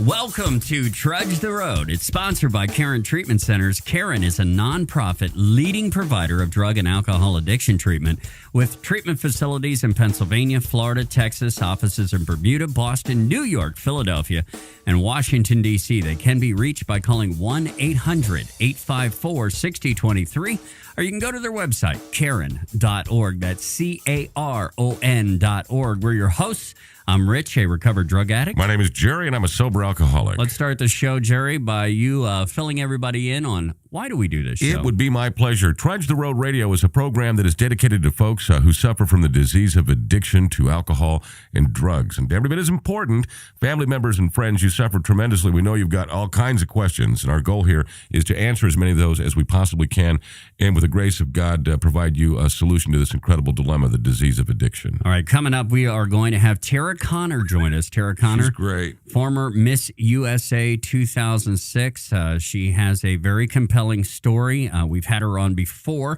Welcome to Trudge the Road. It's sponsored by Caron Treatment Centers. Caron is a nonprofit leading provider of drug and alcohol addiction treatment with treatment facilities in Pennsylvania, Florida, Texas, offices in Bermuda, Boston, New York, Philadelphia, and Washington, D.C. They can be reached by calling 1-800-854-6023, or you can go to their website, caron.org. That's CARON.org. We're your hosts. I'm Rich, a recovered drug addict. My name is Jerry, and I'm a sober alcoholic. Let's start the show, Jerry, by you filling everybody in on why do we do this show? It would be my pleasure. Trudge the Road Radio is a program that is dedicated to folks who suffer from the disease of addiction to alcohol and drugs. And every bit as important, family members and friends, you suffer tremendously. We know you've got all kinds of questions, and our goal here is to answer as many of those as we possibly can, and with the grace of God, provide you a solution to this incredible dilemma, the disease of addiction. All right, coming up, we are going to have Tara CONNER join us. Tara CONNER. She's great. Former Miss USA 2006. She has a very compelling story. We've had her on before,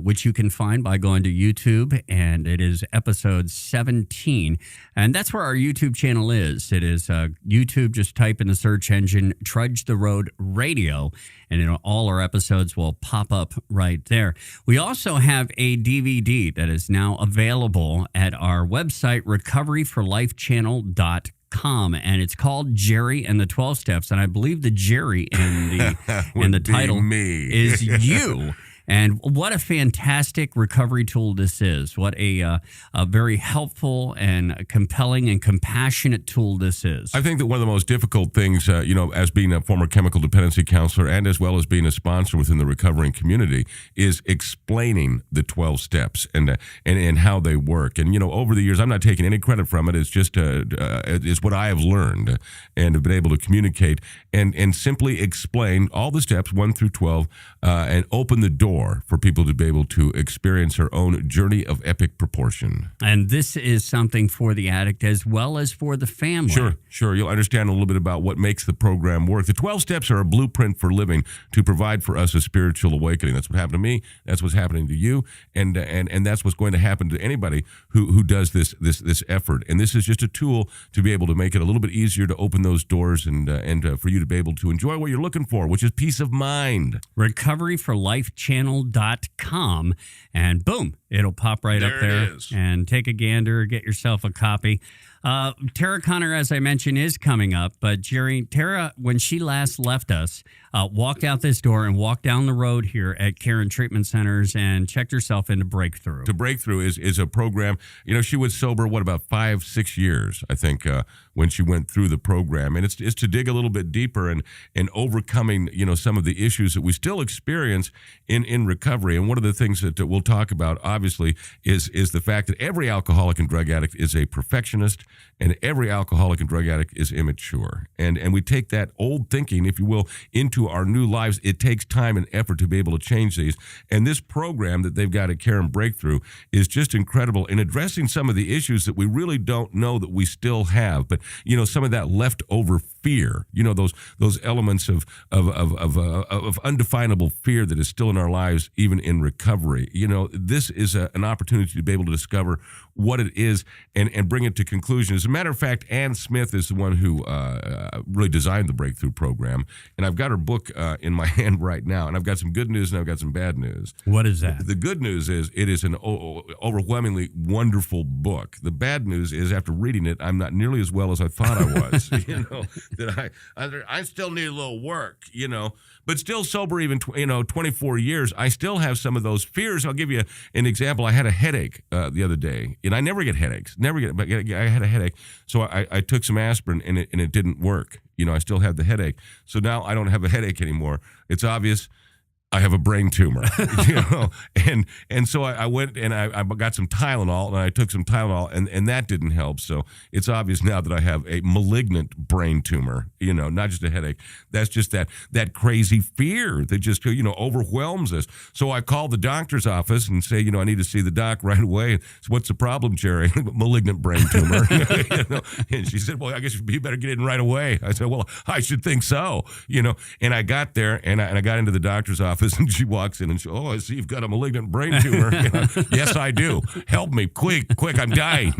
which you can find by going to YouTube, and it is episode 17. And that's where our YouTube channel is. It is YouTube. Just type in the search engine, Trudge the Road Radio, and all our episodes will pop up right there. We also have a DVD that is now available at our website, recoveryforlifechannel.com, and it's called Jerry and the 12 Steps, and I believe the Jerry in the title is you. And what a fantastic recovery tool this is. What a very helpful and compelling and compassionate tool this is. I think that one of the most difficult things, as being a former chemical dependency counselor and as well as being a sponsor within the recovering community, is explaining the 12 steps and how they work. And, over the years, I'm not taking any credit from it. It's just it's what I have learned and have been able to communicate and simply explain all the steps 1 through 12 and open the door for people to be able to experience their own journey of epic proportion. And this is something for the addict as well as for the family. Sure. You'll understand a little bit about what makes the program work. The 12 steps are a blueprint for living to provide for us a spiritual awakening. That's what happened to me. That's what's happening to you. And that's what's going to happen to anybody who does this effort. And this is just a tool to be able to make it a little bit easier to open those doors and for you to be able to enjoy what you're looking for, which is peace of mind. recoveryforlifechannel.com, and boom, it'll pop right up there. It is. And take a gander, get yourself a copy. Tara CONNER, as I mentioned, is coming up. But Jerry, Tara, when she last left us, walked out this door and walked down the road here at Caron Treatment Centers and checked herself into Breakthrough. The Breakthrough is a program. She was sober, about 5-6 years, I think, when she went through the program. And it's to dig a little bit deeper and overcoming, some of the issues that we still experience in recovery. And one of the things that we'll talk about, obviously, is the fact that every alcoholic and drug addict is a perfectionist, and every alcoholic and drug addict is immature. And we take that old thinking, if you will, into our new lives. It takes time and effort to be able to change these. And this program that they've got at Caron Breakthrough is just incredible in addressing some of the issues that we really don't know that we still have. But, some of that leftover fear, those elements of undefinable fear that is still in our lives, even in recovery. This is an opportunity to be able to discover what it is and bring it to conclusion. As a matter of fact, Ann Smith is the one who really designed the Breakthrough program, and I've got her book in my hand right now, and I've got some good news and I've got some bad news. What is that? The good news is it is an overwhelmingly wonderful book. The bad news is after reading it, I'm not nearly as well as I thought I was. That I still need a little work, but still sober even 24 years, I still have some of those fears. I'll give you an example. I had a headache the other day, and I never get headaches. But I had a headache, so I took some aspirin, and it didn't work. I still had the headache. So now I don't have a headache anymore. It's obvious I have a brain tumor, and so I went and I got some Tylenol, and I took some Tylenol, and that didn't help. So it's obvious now that I have a malignant brain tumor, not just a headache. That's just that crazy fear that just, overwhelms us. So I called the doctor's office and say, I need to see the doc right away. So what's the problem, Jerry? Malignant brain tumor. And she said, well, I guess you better get in right away. I said, well, I should think so, and I got there and I got into the doctor's office. office, and she walks in and she, I see you've got a malignant brain tumor. Yes, I do. Help me, quick, I'm dying.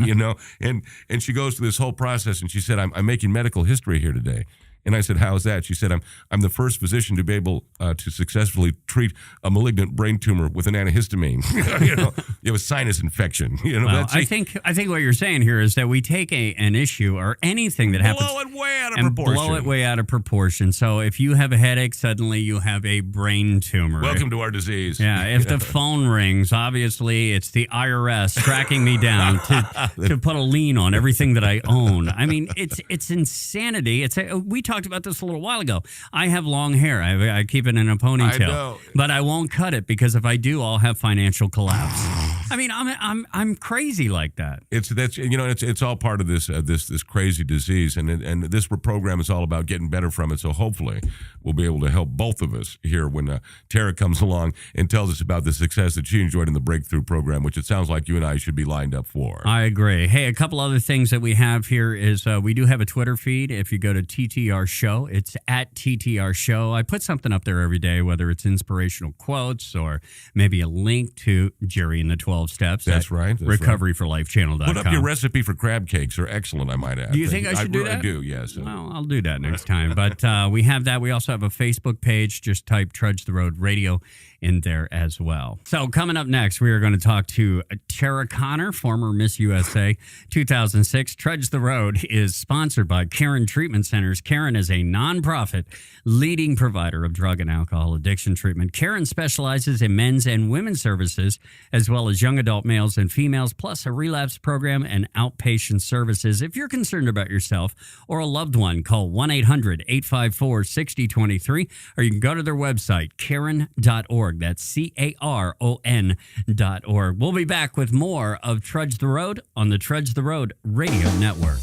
And she goes through this whole process, and she said, I'm making medical history here today. And I said, how is that? She said, I'm the first physician to be able to successfully treat a malignant brain tumor with an antihistamine. It was sinus infection. Well, I think what you're saying here is that we take an issue or anything that happens, blow it way out of and proportion. blow it way out of proportion. So if you have a headache, suddenly you have a brain tumor. Welcome to our disease. Yeah. If the phone rings, obviously it's the IRS tracking me down to put a lien on everything that I own. I mean, it's insanity. We talked about this a little while ago. I have long hair. I keep it in a ponytail. I know. But I won't cut it because if I do, I'll have financial collapse. I mean, I'm crazy like that. It's all part of this crazy disease, and this program is all about getting better from it. So hopefully, we'll be able to help both of us here when Tara comes along and tells us about the success that she enjoyed in the Breakthrough program, which it sounds like you and I should be lined up for. I agree. Hey, a couple other things that we have here is we do have a Twitter feed. If you go to TTR Show, it's at TTR Show. I put something up there every day, whether it's inspirational quotes or maybe a link to Jerry and the 12 Steps. That's right. Recoveryforlifechannel.com. Put up your recipe for crab cakes. They're excellent, I might add. Do you think I should do that? I do, yes. Well, I'll do that next time. But we have that. We also have a Facebook page. Just type Trudge the Road Radio in there as well. So coming up next, we are going to talk to Tara Conner, former Miss USA 2006. Trudge the Road is sponsored by Caron Treatment Centers. Caron is a nonprofit leading provider of drug and alcohol addiction treatment. Caron specializes in men's and women's services, as well as young adult males and females, plus a relapse program and outpatient services. If you're concerned about yourself or a loved one, call 1-800-854-6023, or you can go to their website, caron.org. That's CARON.org. We'll be back with more of Trudge the Road on the Trudge the Road Radio Network.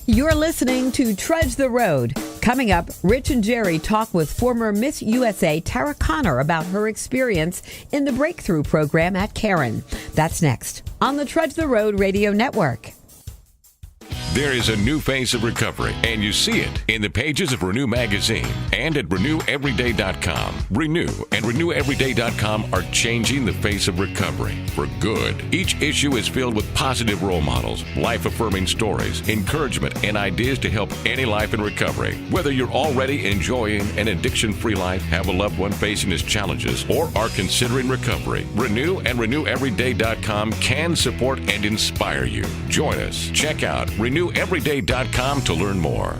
You're listening to Trudge the Road. Coming up, Rich and Jerry talk with former Miss USA Tara Conner about her experience in the Breakthrough program at Caron. That's next on the Trudge the Road Radio Network. There is a new face of recovery, and you see it in the pages of Renew Magazine and at RenewEveryday.com. Renew and RenewEveryday.com are changing the face of recovery for good. Each issue is filled with positive role models, life-affirming stories, encouragement, and ideas to help any life in recovery. Whether you're already enjoying an addiction-free life, have a loved one facing his challenges, or are considering recovery, Renew and RenewEveryday.com can support and inspire you. Join us. Check out RenewEveryday.com to learn more.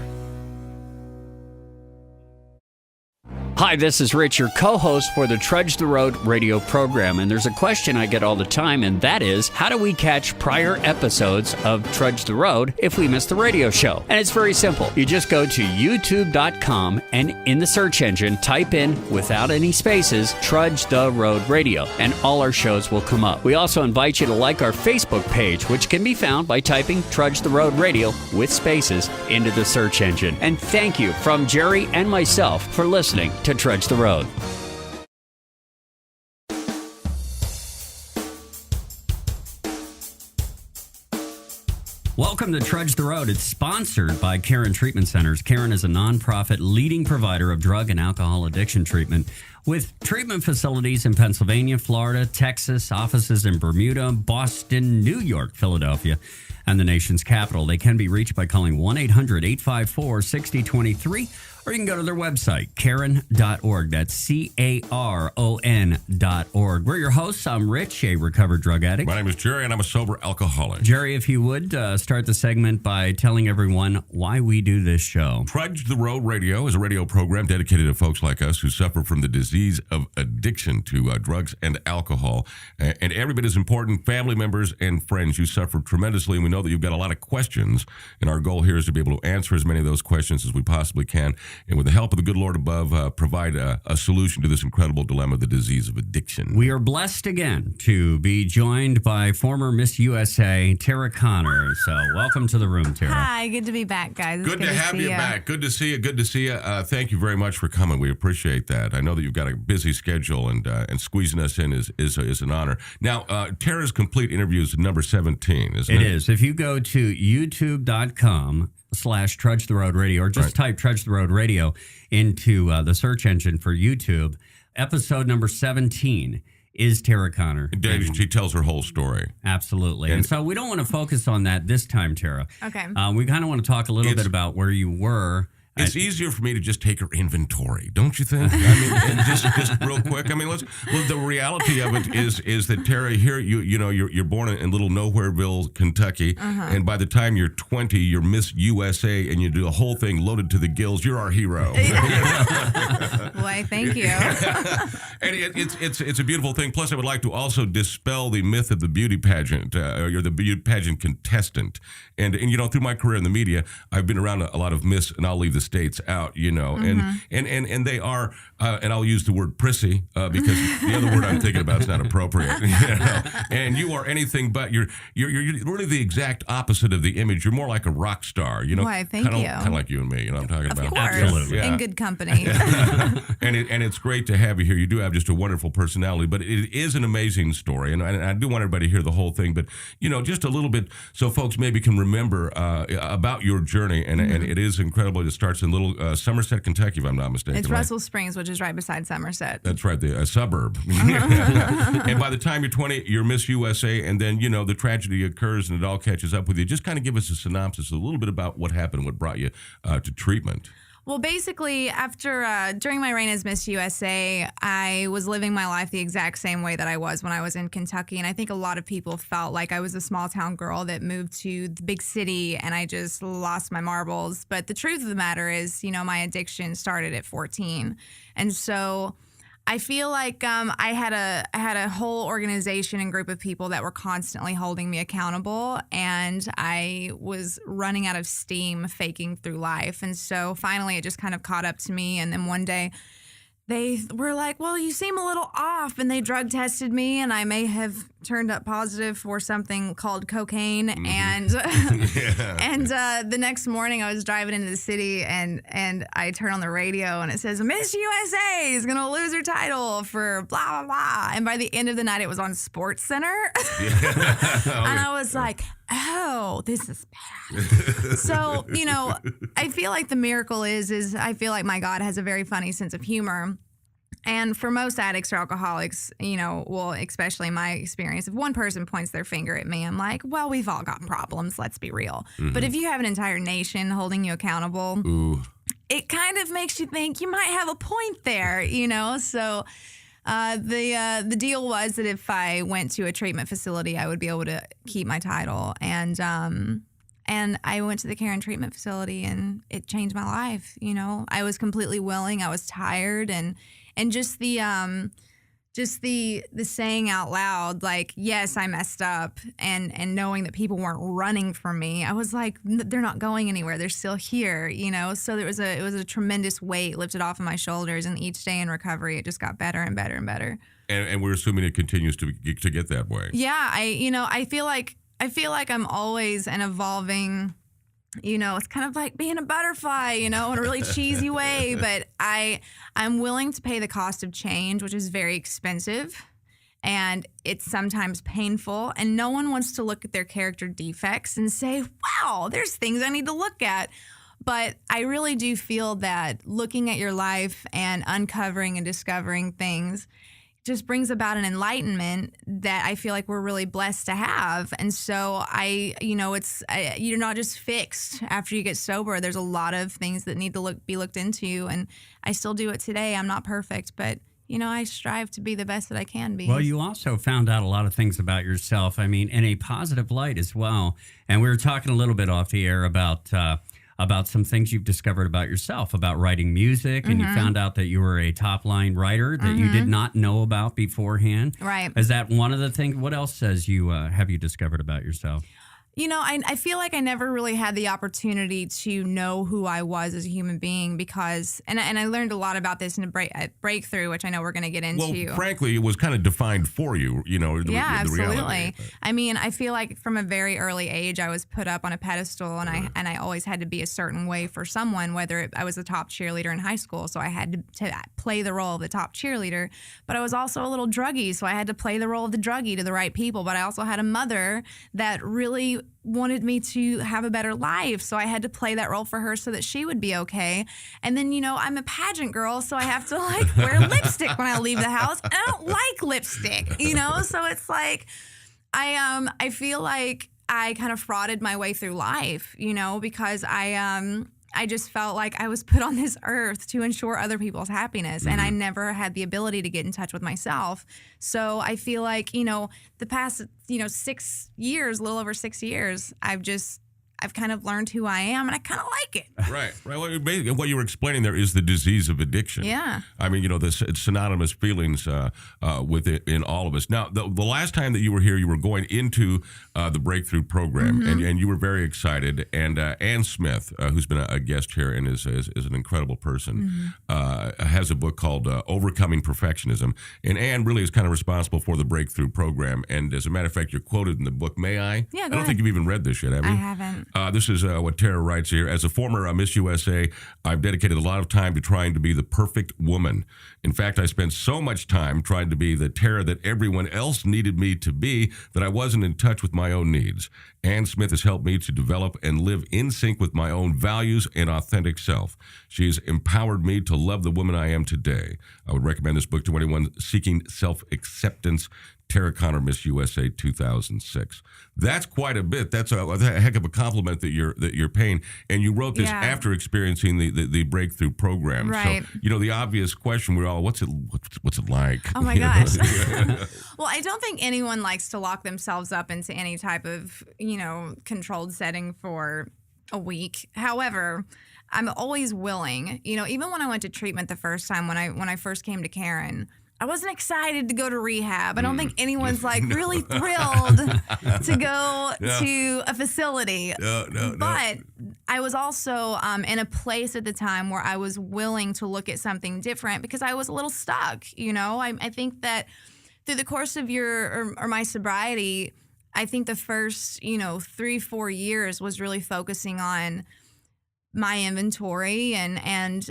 Hi, this is Rich, your co-host for the Trudge the Road radio program, and there's a question I get all the time, and that is, how do we catch prior episodes of Trudge the Road if we miss the radio show? And it's very simple. You just go to youtube.com and in the search engine, type in, without any spaces, Trudge the Road Radio, and all our shows will come up. We also invite you to like our Facebook page, which can be found by typing Trudge the Road Radio with spaces into the search engine. And thank you from Jerry and myself for listening to Trudge the Road. Welcome to Trudge the Road. It's sponsored by Caron Treatment Centers. Caron is a nonprofit leading provider of drug and alcohol addiction treatment with treatment facilities in Pennsylvania, Florida, Texas, offices in Bermuda, Boston, New York, Philadelphia, and the nation's capital. They can be reached by calling 1-800-854-6023, or you can go to their website, caron.org. That's CARON.org. We're your hosts. I'm Rich, a recovered drug addict. My name is Jerry, and I'm a sober alcoholic. Jerry, if you would, start the segment by telling everyone why we do this show. Trudge the Road Radio is a radio program dedicated to folks like us who suffer from the disease of addiction to drugs and alcohol. And every bit as important, family members and friends. You suffer tremendously, and we know that you've got a lot of questions. And our goal here is to be able to answer as many of those questions as we possibly can, and with the help of the good Lord above, provide a solution to this incredible dilemma, the disease of addiction. We are blessed again to be joined by former Miss USA, Tara Conner. So welcome to the room, Tara. Hi, good to be back, guys. It's Good to have you back. Good to see you. Good to see you. Thank you very much for coming. We appreciate that. I know that you've got a busy schedule, and squeezing us in is an honor. Now, Tara's complete interview is number 17, isn't it? It is. If you go to youtube.com YouTube.com/Trudge the Road Radio, or just type Trudge the Road Radio into the search engine for YouTube. Episode number 17 is Tara Conner. She tells her whole story. Absolutely. And so we don't want to focus on that this time, Tara. Okay. We kind of want to talk a little bit about where you were. It's easier for me to just take her inventory, don't you think? I mean, and just real quick. I mean, the reality of it is that Tara, here you're born in little Nowhereville, Kentucky, and by the time you're 20, you're Miss USA, and you do the whole thing loaded to the gills. You're our hero. Why, thank you. And it's a beautiful thing. Plus, I would like to also dispel the myth of the beauty pageant. You're the beauty pageant contestant, and through my career in the media, I've been around a lot of Miss, and I'll leave the states out, and they are, and I'll use the word prissy because the other word I'm thinking about is not appropriate. And you are anything but. You're really the exact opposite of the image. You're more like a rock star. Why, thank you. Kind of like you and me. I'm talking about. Of course. Absolutely. In good company. And it's great to have you here. You do have just a wonderful personality, but it is an amazing story, and I do want everybody to hear the whole thing. But just a little bit so folks maybe can remember about your journey, and it is incredible. It starts in little Somerset, Kentucky, if I'm not mistaken. It's Russell Springs, which is right beside Somerset. That's right, a suburb. And by the time you're 20, you're Miss USA, and then the tragedy occurs, and it all catches up with you. Just kind of give us a synopsis, a little bit about what happened, what brought you to treatment. Well, basically, during my reign as Miss USA, I was living my life the exact same way that I was when I was in Kentucky. And I think a lot of people felt like I was a small town girl that moved to the big city and I just lost my marbles. But the truth of the matter is, my addiction started at 14. And so I feel like I had a whole organization and group of people that were constantly holding me accountable, and I was running out of steam faking through life. And so finally it just kind of caught up to me, and then one day they were like, well, you seem a little off, and they drug tested me, and I may have turned up positive for something called cocaine. And the next morning I was driving into the city, and I turn on the radio, and it says, Miss USA is going to lose her title for blah, blah, blah. And by the end of the night, it was on Sports Center. And I was like, oh, this is bad. So, I feel like the miracle is I feel like my God has a very funny sense of humor. And for most addicts or alcoholics, well, especially in my experience, if one person points their finger at me, I'm like, well, we've all got problems. Let's be real. Mm-hmm. But if you have an entire nation holding you accountable, it kind of makes you think you might have a point there, So the deal was that if I went to a treatment facility, I would be able to keep my title. And I went to the Caron treatment facility, and it changed my life. I was completely willing. I was tired, and just the saying out loud, like, yes, I messed up, and knowing that people weren't running from me, I was like, they're not going anywhere. They're still here, So it was a tremendous weight lifted off of my shoulders, and each day in recovery, it just got better and better and better. And we're assuming it continues to get that way. Yeah, I feel like I'm always an evolving. It's kind of like being a butterfly, in a really cheesy way. But I'm willing to pay the cost of change, which is very expensive. And it's sometimes painful. And no one wants to look at their character defects and say, wow, there's things I need to look at. But I really do feel that looking at your life and uncovering and discovering things just brings about an enlightenment that I feel like we're really blessed to have. And so you're not just fixed after you get sober. There's a lot of things that need to be looked into, and I still do it today. I'm not perfect, but I strive to be the best that I can be. Well, you also found out a lot of things about yourself. I mean, in a positive light as well. And we were talking a little bit off the air about some things you've discovered about yourself, about writing music, and you found out that you were a top-line writer that you did not know about beforehand. Right. Is that one of the things? What else have you discovered about yourself? I feel like I never really had the opportunity to know who I was as a human being because, and I learned a lot about this in at Breakthrough, which I know we're going to get into. Well, frankly, it was kind of defined for you, the absolutely. reality. I mean, I feel like from a very early age, I was put up on a pedestal, and I always had to be a certain way for someone, whether I was the top cheerleader in high school, so I had to play the role of the top cheerleader, but I was also a little druggie, so I had to play the role of the druggie to the right people, but I also had a mother that really wanted me to have a better life. So I had to play that role for her so that she would be okay. And then, I'm a pageant girl, so I have to like wear lipstick when I leave the house. And I don't like lipstick, So it's like I feel like I kind of frauded my way through life, because I just felt like I was put on this earth to ensure other people's happiness. And I never had the ability to get in touch with myself. So I feel like, the past, 6 years, a little over 6 years, I've kind of learned who I am, and I kind of like it. Right. Well, basically, what you were explaining there is the disease of addiction. Yeah. I mean, the synonymous feelings with it in all of us. Now, the last time that you were here, you were going into the Breakthrough program, and you were very excited. And Ann Smith, who's been a guest here and is an incredible person, has a book called Overcoming Perfectionism. And Ann really is kind of responsible for the Breakthrough program. And as a matter of fact, you're quoted in the book. May I? Yeah, I don't think you've even read this yet, have you? I haven't. This is what Tara writes here. As a former Miss USA, I've dedicated a lot of time to trying to be the perfect woman. In fact, I spent so much time trying to be the Tara that everyone else needed me to be that I wasn't in touch with my own needs. Ann Smith has helped me to develop and live in sync with my own values and authentic self. She's empowered me to love the woman I am today. I would recommend this book to anyone seeking self-acceptance. Tara Conner, Miss USA 2006. That's quite a bit. That's a heck of a compliment that you're paying. And you wrote this after experiencing the Breakthrough program. Right. So the obvious question we're all, what's it like? Oh my gosh. Well, I don't think anyone likes to lock themselves up into any type of controlled setting for a week. However, I'm always willing. Even when I went to treatment the first time when I first came to Caron, I wasn't excited to go to rehab. I don't think anyone's really thrilled to go to a facility. No. But I was also in a place at the time where I was willing to look at something different because I was a little stuck. I think that through the course of my sobriety, I think the first 3-4 years was really focusing on my inventory and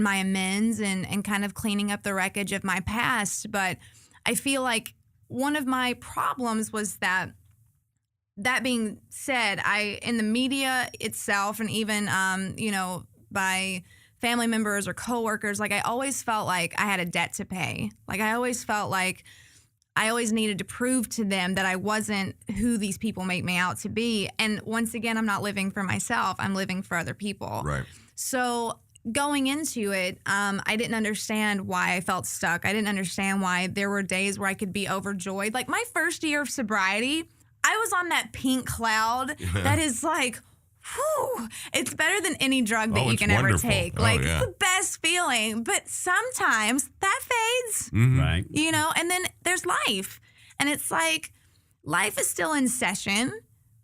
my amends and kind of cleaning up the wreckage of my past. But I feel like one of my problems was that being said, in the media itself and even, by family members or coworkers, I always felt like I had a debt to pay. I always felt like I always needed to prove to them that I wasn't who these people make me out to be. And once again, I'm not living for myself. I'm living for other people. Right. So going into it, I didn't understand why I felt stuck. I didn't understand why there were days where I could be overjoyed. My first year of sobriety, I was on that pink cloud that is whew, it's better than any drug that you can wonderful. ever take. It's the best feeling. But sometimes that fades, Right. and then there's life. And it's life is still in session,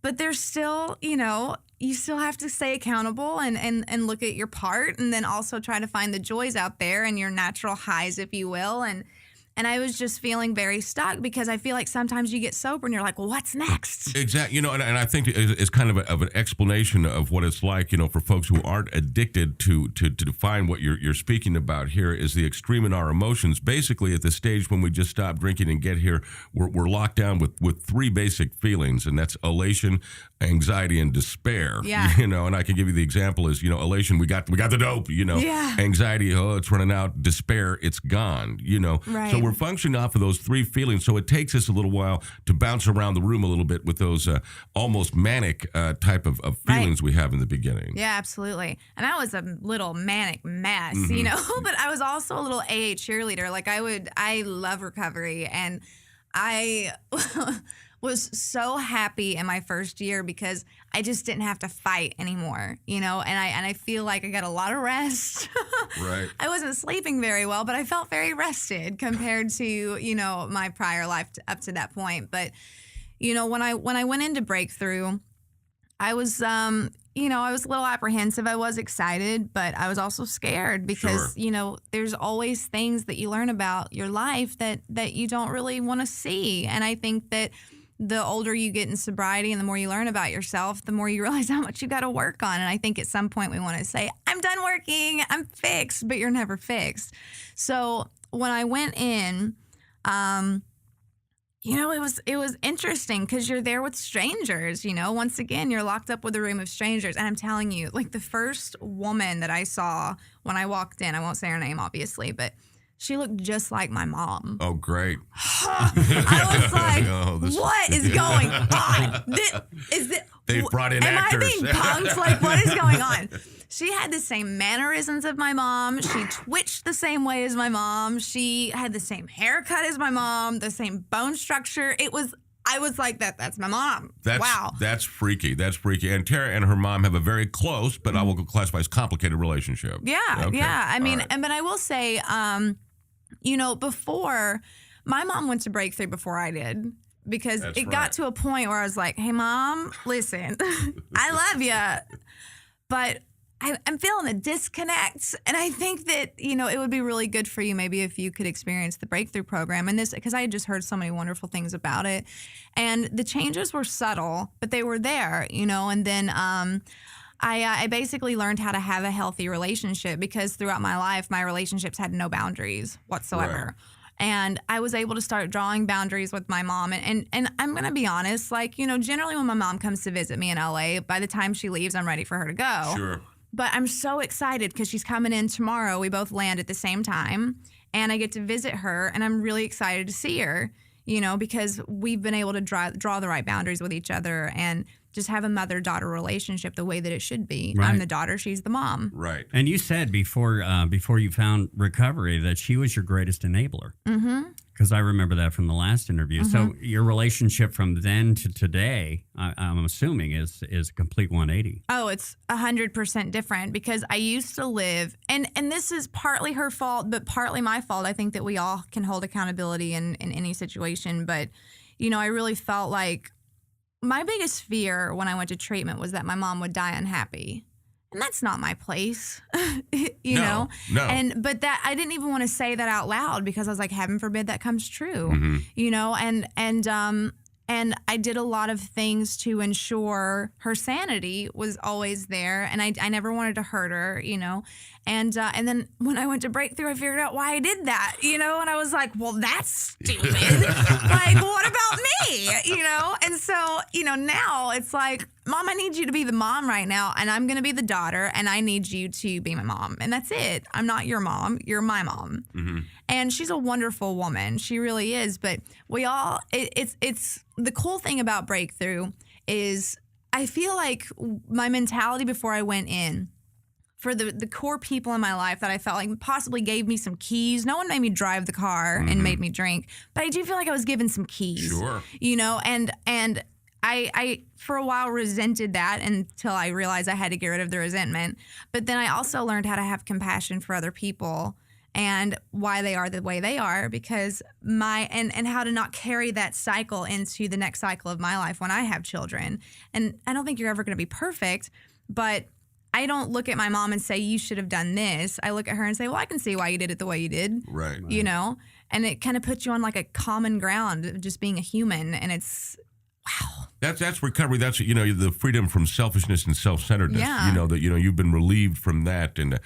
but there's still, you still have to stay accountable and look at your part, and then also try to find the joys out there and your natural highs, if you will. And I was just feeling very stuck because I feel like sometimes you get sober and you're like, well, what's next? Exactly. And I think it's kind of an explanation of what it's like, for folks who aren't addicted to define what you're speaking about here is the extreme in our emotions. Basically, at the stage when we just stop drinking and get here, we're locked down with three basic feelings, and that's elation, anxiety, and despair. Yeah. And I can give you the example is, elation, we got the dope, Yeah. Anxiety, it's running out. Despair, it's gone, Right. So we're functioning off of those three feelings. So it takes us a little while to bounce around the room a little bit with those almost manic type of feelings we have in the beginning. Yeah, absolutely. And I was a little manic mess, but I was also a little AA cheerleader. I love recovery, and I was so happy in my first year because I just didn't have to fight anymore, and I feel like I got a lot of rest. Right. I wasn't sleeping very well, but I felt very rested compared to, my prior life up to that point. But, when I went into Breakthrough, I was, I was a little apprehensive. I was excited, but I was also scared because, there's always things that you learn about your life that you don't really want to see. And I think that the older you get in sobriety and the more you learn about yourself, the more you realize how much you got to work on. And I think at some point we want to say, I'm done working, I'm fixed, but you're never fixed. So when I went in, It was interesting because you're there with strangers, Once again, you're locked up with a room of strangers. And I'm telling you, like the first woman that I saw when I walked in, I won't say her name, obviously, but she looked just like my mom. Oh, great. I was like, what is going on? They brought in actors. Am I being punked? Like, what is going on? She had the same mannerisms of my mom. She twitched the same way as my mom. She had the same haircut as my mom, the same bone structure. I was like, that's my mom. Wow. That's freaky. That's freaky. And Tara and her mom have a very close, but I will classify as complicated relationship. Yeah. Okay. Yeah. I mean, right. but I will say, before my mom went to Breakthrough before I did. Because it got to a point where I was like, hey, Mom, listen, I love you, but I'm feeling a disconnect. And I think that, it would be really good for you maybe if you could experience the Breakthrough program. And this, because I had just heard so many wonderful things about it. And the changes were subtle, but they were there, And then I basically learned how to have a healthy relationship because throughout my life, my relationships had no boundaries whatsoever. Right. And I was able to start drawing boundaries with my mom. And I'm going to be honest, generally when my mom comes to visit me in LA, by the time she leaves, I'm ready for her to go. Sure. But I'm so excited because she's coming in tomorrow. We both land at the same time. And I get to visit her. And I'm really excited to see her, because we've been able to draw the right boundaries with each other and just have a mother-daughter relationship the way that it should be. Right. I'm the daughter, she's the mom. Right. And you said before you found recovery that she was your greatest enabler. Mm-hmm. Because I remember that from the last interview. Mm-hmm. So your relationship from then to today, I'm assuming, is a complete 180. Oh, it's 100% different because I used to live, and this is partly her fault, but partly my fault. I think that we all can hold accountability in any situation. But, I really felt like my biggest fear when I went to treatment was that my mom would die unhappy. And that's not my place, know? No. But that I didn't even want to say that out loud because I was like, heaven forbid that comes true, and I did a lot of things to ensure her sanity was always there. And I never wanted to hurt her, And then when I went to Breakthrough, I figured out why I did that, And I was like, well, that's stupid. Like, what about me, And so, now it's like, Mom, I need you to be the mom right now. And I'm going to be the daughter. And I need you to be my mom. And that's it. I'm not your mom. You're my mom. Mm-hmm. And she's a wonderful woman. She really is. But it's the cool thing about Breakthrough is I feel like my mentality before I went in, for the core people in my life that I felt like possibly gave me some keys. No one made me drive the car and made me drink, but I do feel like I was given some keys. Sure. And I for a while resented that until I realized I had to get rid of the resentment. But then I also learned how to have compassion for other people and why they are the way they are, because and how to not carry that cycle into the next cycle of my life when I have children. And I don't think you're ever going to be perfect, but I don't look at my mom and say, you should have done this. I look at her and say, well, I can see why you did it the way you did. Right. And it kind of puts you on like a common ground of just being a human. And it's, wow. That's recovery. That's, the freedom from selfishness and self-centeredness. Yeah. That, you've been relieved from that and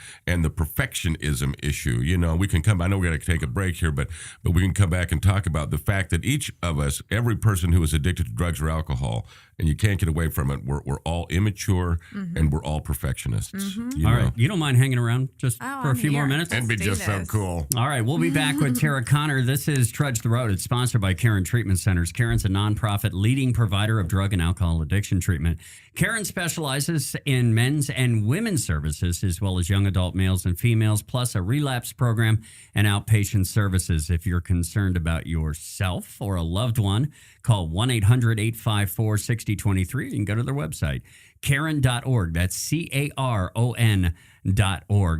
the perfectionism issue. We can come, I know we got to take a break here, but we can come back and talk about the fact that each of us, every person who is addicted to drugs or alcohol, and you can't get away from it, we're all immature and we're all perfectionists. All right. You don't mind hanging around just for a few more minutes? That'd be just so cool. All right. We'll be back with Tara Conner. This is Trudge the Road. It's sponsored by Caron Treatment Centers. Caron's a nonprofit leading provider of drug and alcohol addiction treatment. Caron specializes in men's and women's services, as well as young adult males and females, plus a relapse program and outpatient services. If you're concerned about yourself or a loved one, call 1-800-854-6023. You can go to their website, Caron.org. That's CARON.org.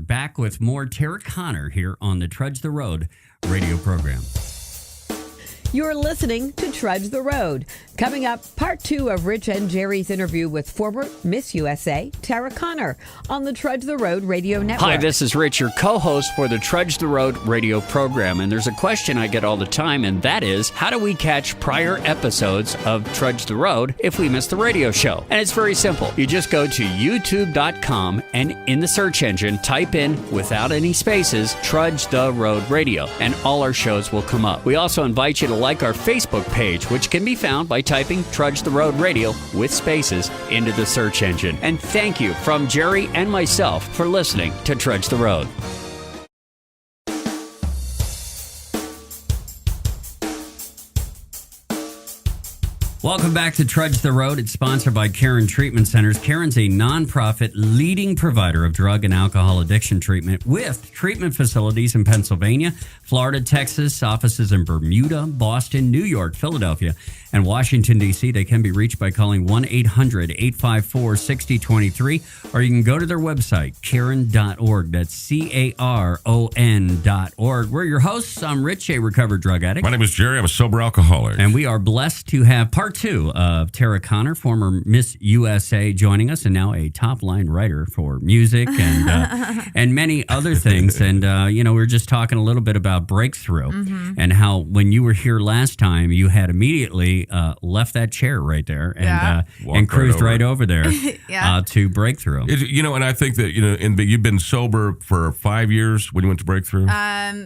Back with more Tara Conner here on the Trudge the Road radio program. You're listening to Trudge the Road. Coming up, part 2 of Rich and Jerry's interview with former Miss USA, Tara Conner, on the Trudge the Road radio network. Hi, this is Rich, your co-host for the Trudge the Road radio program. And there's a question I get all the time, and that is, how do we catch prior episodes of Trudge the Road if we miss the radio show? And it's very simple. You just go to youtube.com and in the search engine, type in, without any spaces, Trudge the Road Radio, and all our shows will come up. We also invite you to like our Facebook page, which can be found by typing Trudge the Road Radio with spaces into the search engine. And thank you from Jerry and myself for listening to Trudge the Road. Welcome back to Trudge the Road. It's sponsored by Caron Treatment Centers. Caron's a nonprofit leading provider of drug and alcohol addiction treatment with treatment facilities in Pennsylvania, Florida, Texas, offices in Bermuda, Boston, New York, Philadelphia, and Washington, D.C. They can be reached by calling 1-800-854-6023, or you can go to their website, caron.org. That's CARON.org. We're your hosts. I'm Rich, a recovered drug addict. My name is Jerry. I'm a sober alcoholic. And we are blessed to have part 2 of Tara Conner, former Miss USA, joining us, and now a top-line writer for music and and many other things. And, we were just talking a little bit about Breakthrough and how when you were here last time, you had immediately left that chair right there and cruised right over there to Breakthrough. And I think that, you've been sober for 5 years when you went to Breakthrough?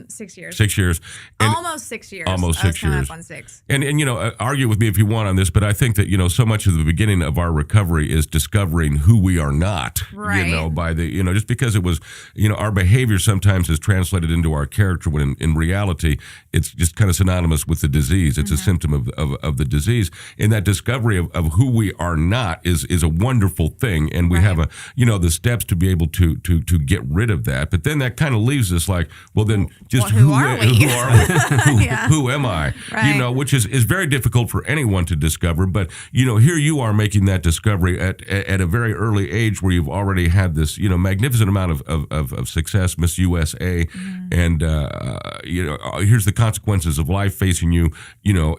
6 years. 6 years. And almost 6 years. Almost 6 years. Up on 6. And argue with me if you want on this, but I think that, so much of the beginning of our recovery is discovering who we are not, right. By the, just because it was, our behavior sometimes is translated into our character when in reality, it's just kind of synonymous with the disease. It's a symptom of the disease. And that discovery of who we are not is a wonderful thing. And we have the steps to be able to get rid of that. But then that kind of leaves us like, well, then just who are we? Who are we? Who am I? Right. Which is very difficult for anyone to discover. But, here you are making that discovery at a very early age where you've already had this, magnificent amount of success, Miss USA. And, here's the consequences of life facing you,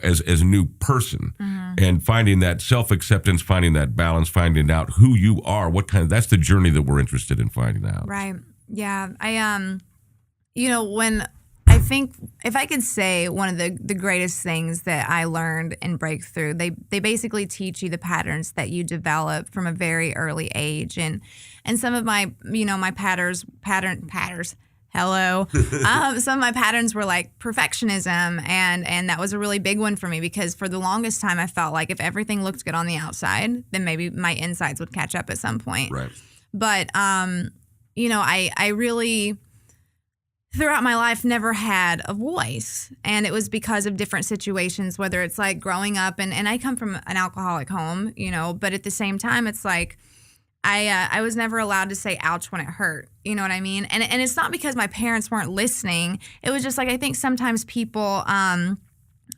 as a new person. And finding that self-acceptance, finding that balance, finding out who you are, that's the journey that we're interested in finding out. Right. Yeah. When I think if I could say one of the greatest things that I learned in Breakthrough, they basically teach you the patterns that you develop from a very early age. And some of my, my patterns. Hello. Some of my patterns were like perfectionism, and that was a really big one for me because for the longest time I felt like if everything looked good on the outside, then maybe my insides would catch up at some point. Right. But I really throughout my life never had a voice, and it was because of different situations, whether it's like growing up and I come from an alcoholic home, but at the same time it's like I was never allowed to say ouch when it hurt. You know what I mean? And it's not because my parents weren't listening. It was just like I think sometimes people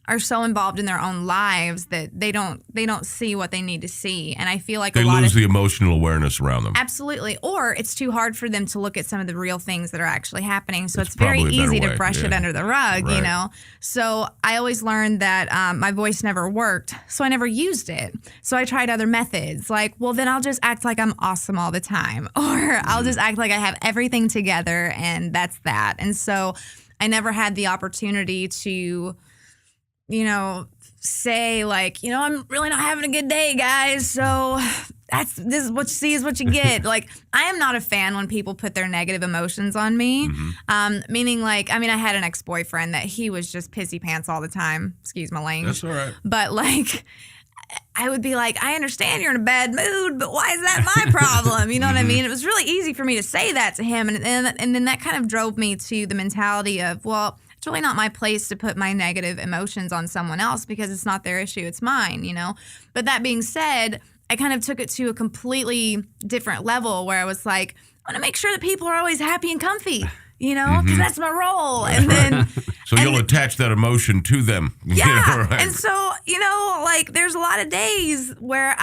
are so involved in their own lives that they don't see what they need to see. And I feel like they lose the emotional awareness around them. Absolutely. Or it's too hard for them to look at some of the real things that are actually happening. So it's very easy to brush it under the rug, So I always learned that my voice never worked. So I never used it. So I tried other methods like, well, then I'll just act like I'm awesome all the time. Or I'll just act like I have everything together and that's that. And so I never had the opportunity to say like, I'm really not having a good day, guys. So this is what you see is what you get. Like, I am not a fan when people put their negative emotions on me. Meaning like, I had an ex-boyfriend that he was just pissy pants all the time. Excuse my language. That's all right. But like, I would be like, I understand you're in a bad mood, but why is that my problem? You know what I mean? It was really easy for me to say that to him. And then that kind of drove me to the mentality of, well, it's really not my place to put my negative emotions on someone else because it's not their issue, it's mine, But that being said, I kind of took it to a completely different level where I was like, I want to make sure that people are always happy and comfy, because that's my role. And then so you'll attach that emotion to them. Yeah. And so, like there's a lot of days where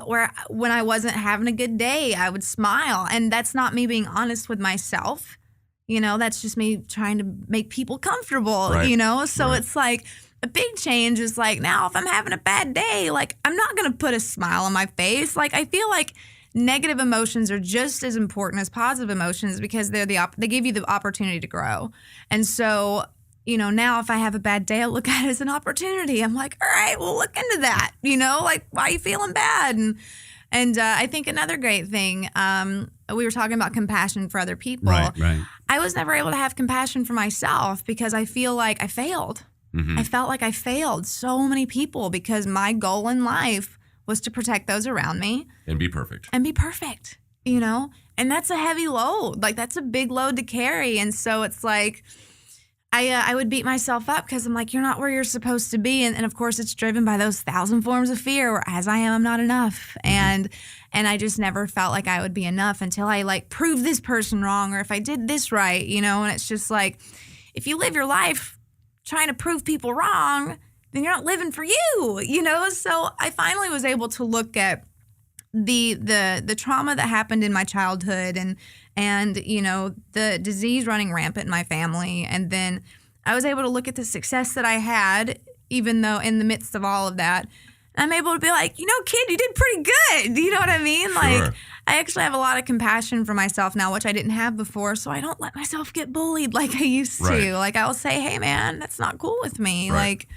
where when I wasn't having a good day, I would smile. And that's not me being honest with myself. That's just me trying to make people comfortable, So it's like a big change is like now if I'm having a bad day, like I'm not going to put a smile on my face. Like I feel like negative emotions are just as important as positive emotions because they give you the opportunity to grow. And so, now if I have a bad day, I look at it as an opportunity. I'm like, all right, well, look into that. Like, why are you feeling bad? And I think another great thing, we were talking about compassion for other people. Right. I was never able to have compassion for myself because I feel like I failed. Mm-hmm. I felt like I failed so many people because my goal in life was to protect those around me. And be perfect. And that's a heavy load. Like, that's a big load to carry. And so it's like, I would beat myself up because I'm like, you're not where you're supposed to be. And of course, it's driven by those 1,000 forms of fear where as I am, I'm not enough. Mm-hmm. And I just never felt like I would be enough until I like proved this person wrong or if I did this right, and it's just like, if you live your life trying to prove people wrong, then you're not living for you, So I finally was able to look at the trauma that happened in my childhood and the disease running rampant in my family. And then I was able to look at the success that I had, even though in the midst of all of that, I'm able to be like, kid, you did pretty good. You know what I mean? Sure. Like, I actually have a lot of compassion for myself now, which I didn't have before. So I don't let myself get bullied like I used Right. to. Like, I'll say, hey, man, that's not cool with me. Right. Like,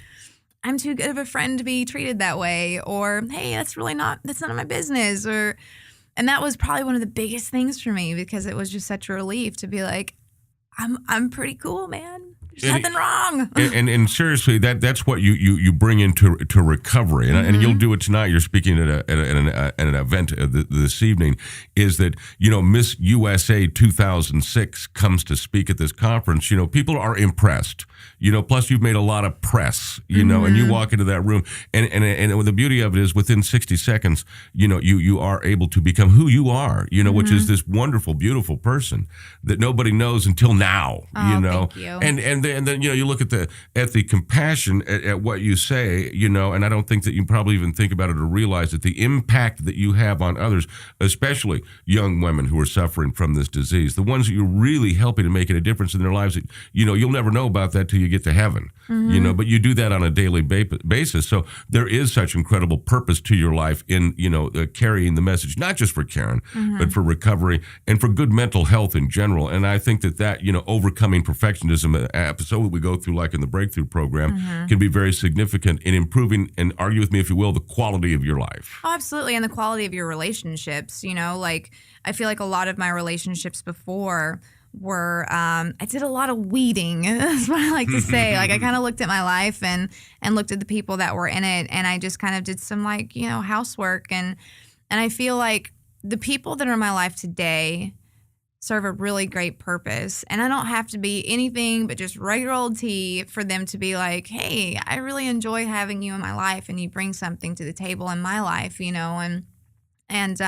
I'm too good of a friend to be treated that way. Or, hey, that's none of my business. And that was probably one of the biggest things for me because it was just such a relief to be like, I'm pretty cool, man. There's nothing wrong. And seriously, that's what you bring into recovery, and you'll do it tonight. You're speaking at an event this evening. Is that Miss USA 2006 comes to speak at this conference? People are impressed. Plus you've made a lot of press. And you walk into that room, and the beauty of it is within 60 seconds, you are able to become who you are. Which is this wonderful, beautiful person that nobody knows until now. Thank you. And then you look at the compassion at what you say, and I don't think that you probably even think about it or realize that the impact that you have on others, especially young women who are suffering from this disease, the ones that you're really helping to make a difference in their lives, that you'll never know about that till you get to heaven, but you do that on a daily basis. So there is such incredible purpose to your life in carrying the message, not just for Caron, but for recovery and for good mental health in general. And I think that overcoming perfectionism episode we go through, like in the Breakthrough program, can be very significant in improving, and argue with me if you will, the quality of your life. Oh, absolutely. And the quality of your relationships, like I feel like a lot of my relationships before were, I did a lot of weeding. That's what I like to say. Like I kind of looked at my life and looked at the people that were in it. And I just kind of did some housework. And I feel like the people that are in my life today serve a really great purpose. And I don't have to be anything but just regular old T for them to be like, hey, I really enjoy having you in my life and you bring something to the table in my life, and